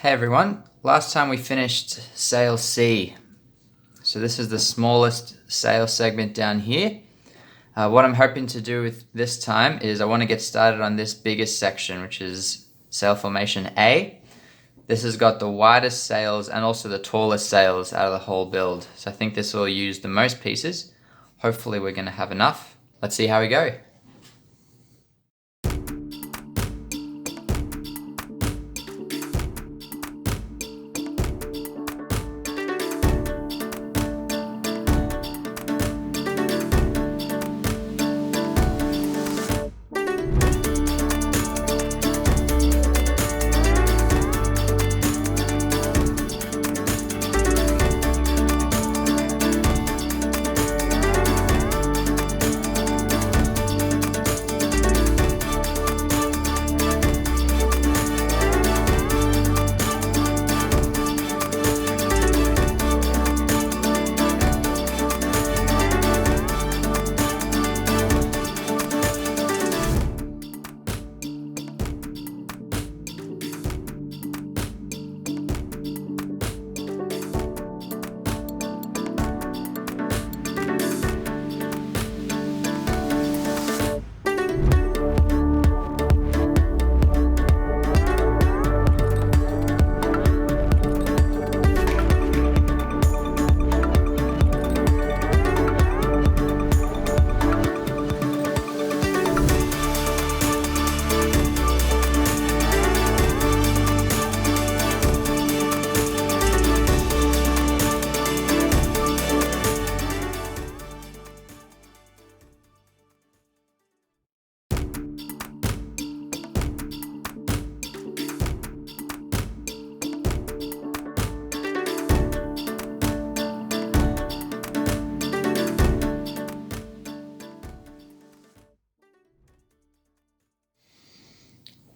Hey everyone, last time we finished sail C. So this is the smallest sail segment down here. What I'm hoping to do with this time is I want to get started on this biggest section, which is sail formation A. This has got the widest sails and also the tallest sails out of the whole build. So I think this will use the most pieces. Hopefully we're going to have enough. Let's see how we go.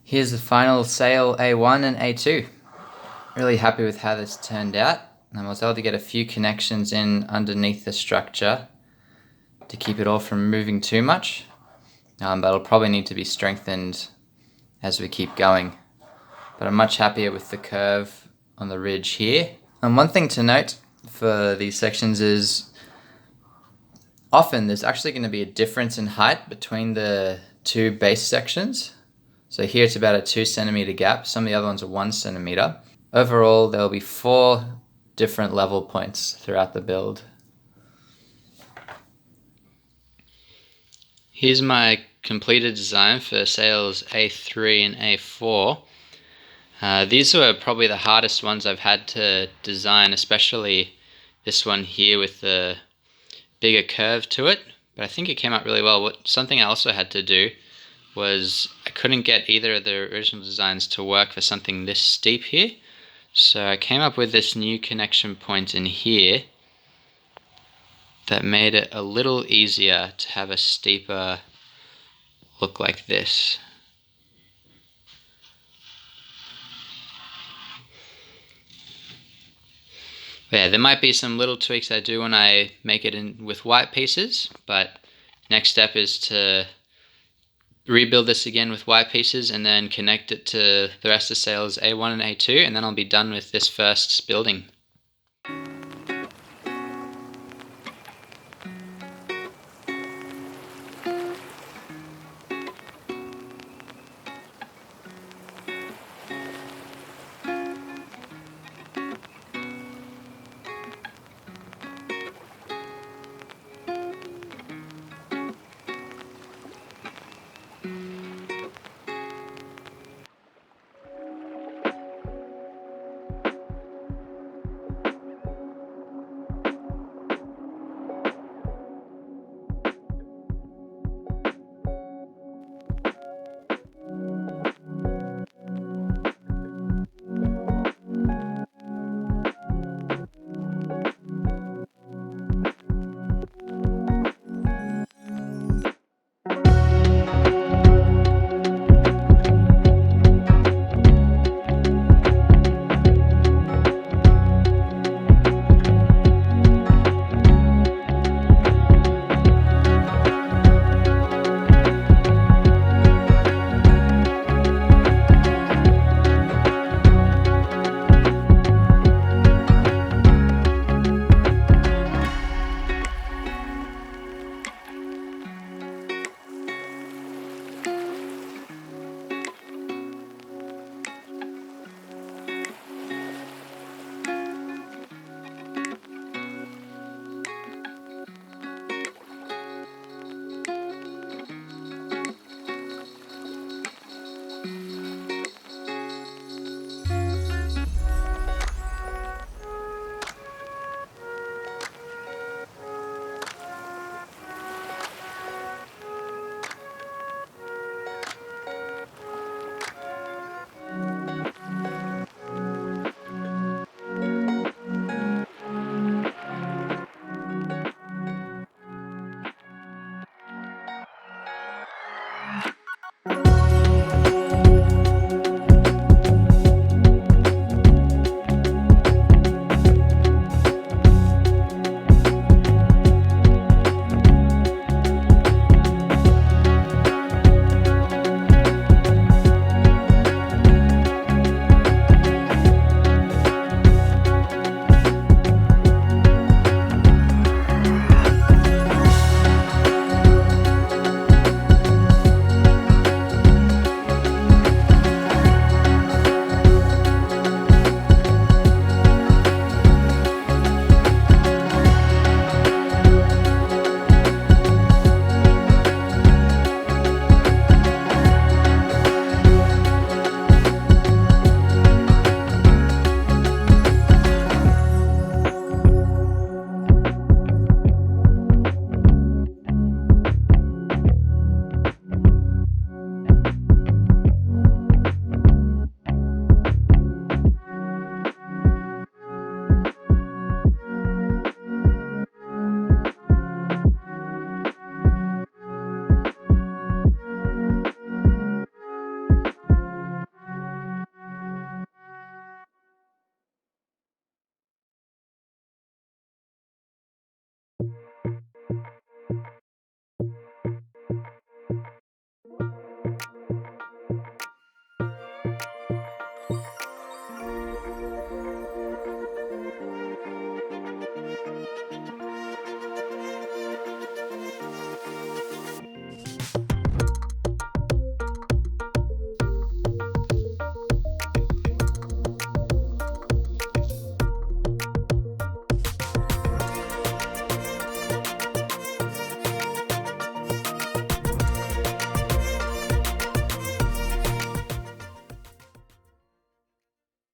Here's the final sail A1 and A2. Really happy with how this turned out. I was able to get a few connections in underneath the structure to keep it all from moving too much. But it'll probably need to be strengthened as we keep going. But I'm much happier with the curve on the ridge here. And one thing to note for these sections is often there's actually going to be a difference in height between the two base sections. So here it's about a 2 centimeter gap. Some of the other ones are 1 centimeter. Overall, there will be 4 different level points throughout the build. Here's my completed design for sails A3 and A4. These were probably the hardest ones I've had to design, especially this one here with the bigger curve to it. But I think it came out really well. Something I also had to do was I couldn't get either of the original designs to work for something this steep here. So I came up with this new connection point in here that made it a little easier to have a steeper look like this. But yeah, there might be some little tweaks I do when I make it in with white pieces, but next step is to rebuild this again with white pieces and then connect it to the rest of the sails A1 and A2, and then I'll be done with this first building.